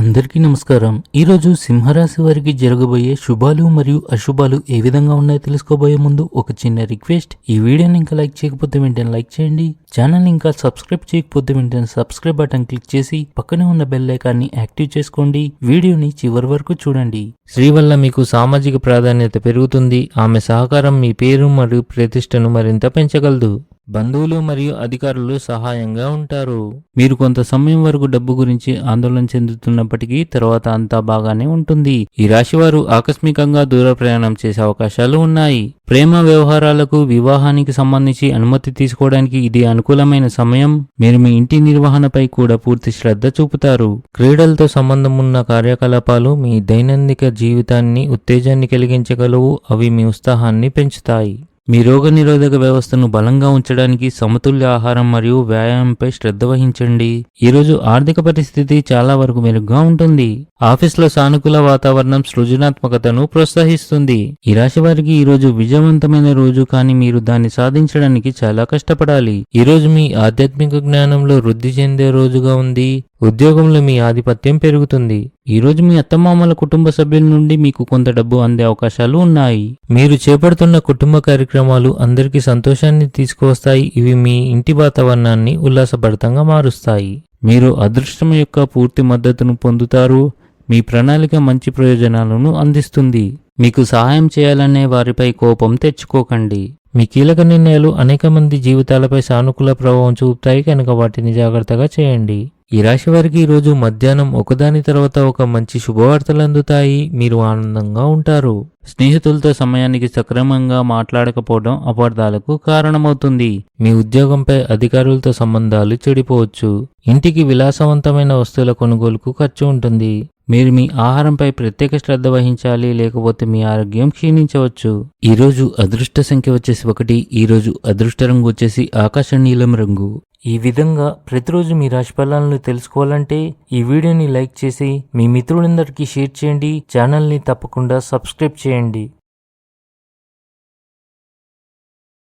అందరికీ నమస్కారం. ఈరోజు సింహరాశి వారికి జరగబోయే శుభాలు మరియు అశుభాలు ఏ విధంగా ఉన్నాయో తెలుసుకోబోయే ముందు ఒక చిన్న రిక్వెస్ట్. ఈ వీడియోని ఇంకా లైక్ చేయకపోతే వెంటనే లైక్ చేయండి. ఛానల్ ఇంకా సబ్స్క్రైబ్ చేయకపోతే వెంటనే సబ్స్క్రైబ్ బటన్ క్లిక్ చేసి పక్కనే ఉన్న బెల్ ఐకాన్ని యాక్టివ్ చేసుకోండి. వీడియోని చివరి వరకు చూడండి. స్త్రీ వల్ల మీకు సామాజిక ప్రాధాన్యత పెరుగుతుంది. ఆమె సహకారం మీ పేరు మరియు ప్రతిష్టను మరింత పెంచగలదు. బంధువులు మరియు అధికారులు సహాయంగా ఉంటారు. మీరు కొంత సమయం వరకు డబ్బు గురించి ఆందోళన చెందుతున్నప్పటికీ తర్వాత అంతా బాగానే ఉంటుంది. ఈ రాశి వారు ఆకస్మికంగా దూర ప్రయాణం చేసే అవకాశాలు ఉన్నాయి. ప్రేమ వ్యవహారాలకు, వివాహానికి సంబంధించి అనుమతి తీసుకోవడానికి ఇది అనుకూలమైన సమయం. మీరు మీ ఇంటి నిర్వహణపై కూడా పూర్తి శ్రద్ధ చూపుతారు. క్రీడలతో సంబంధం ఉన్న కార్యకలాపాలు మీ దైనందిక జీవితాన్ని ఉత్తేజాన్ని కలిగించగలవు. అవి మీ ఉత్సాహాన్ని పెంచుతాయి. మీ రోగనిరోధక వ్యవస్థను బలంగా ఉంచడానికి సమతుల్య ఆహారం మరియు వ్యాయామంపై శ్రద్ధ వహించండి. ఈరోజు ఆర్థిక పరిస్థితి చాలా వరకు మెరుగ్గా ఉంటుంది. ఆఫీస్లో సానుకూల వాతావరణం సృజనాత్మకతను ప్రోత్సహిస్తుంది. ఈ రాశి వారికి ఈరోజు విజయవంతమైన రోజు, కానీ మీరు దాన్ని సాధించడానికి చాలా కష్టపడాలి. ఈరోజు మీ ఆధ్యాత్మిక జ్ఞానంలో వృద్ధి చెందే రోజుగా ఉంది. ఉద్యోగంలో మీ ఆధిపత్యం పెరుగుతుంది. ఈరోజు మీ అత్తమామల కుటుంబ సభ్యుల నుండి మీకు కొంత డబ్బు అందే అవకాశాలు ఉన్నాయి. మీరు చేపడుతున్న కుటుంబ కార్యక్రమాలు అందరికీ సంతోషాన్ని తీసుకువస్తాయి. ఇవి మీ ఇంటి వాతావరణాన్ని ఉల్లాసభరితంగా మారుస్తాయి. మీరు అదృష్టం యొక్క పూర్తి మద్దతును పొందుతారు. మీ ప్రణాళిక మంచి ప్రయోజనాలను అందిస్తుంది. మీకు సహాయం చేయాలనే వారిపై కోపం తెచ్చుకోకండి. మీ కీలక నిర్ణయాలు అనేక మంది జీవితాలపై సానుకూల ప్రభావం చూపుతాయి కనుక వాటిని జాగ్రత్తగా చేయండి. ఈ రాశి వారికి ఈరోజు మధ్యాహ్నం ఒకదాని తర్వాత ఒక మంచి శుభవార్తలు అందుతాయి. మీరు ఆనందంగా ఉంటారు. స్నేహితులతో సమయానికి సక్రమంగా మాట్లాడకపోవడం అపార్థాలకు కారణమవుతుంది. మీ ఉద్యోగంపై అధికారులతో సంబంధాలు చెడిపోవచ్చు. ఇంటికి విలాసవంతమైన వస్తువుల కొనుగోలుకు ఖర్చు ఉంటుంది. మీరు మీ ఆహారంపై ప్రత్యేక శ్రద్ధ వహించాలి, లేకపోతే మీ ఆరోగ్యం క్షీణించవచ్చు. ఈరోజు అదృష్ట సంఖ్య వచ్చేసి 1. ఈరోజు అదృష్ట రంగు వచ్చేసి ఆకాశ నీలం రంగు. ఈ విధంగా ప్రతిరోజు మీ రాశి ఫలాలను తెలుసుకోవాలంటే ఈ వీడియోని లైక్ చేసి మీ మిత్రులందరికీ షేర్ చేయండి. ఛానల్ని తప్పకుండా సబ్స్క్రైబ్ చేయండి.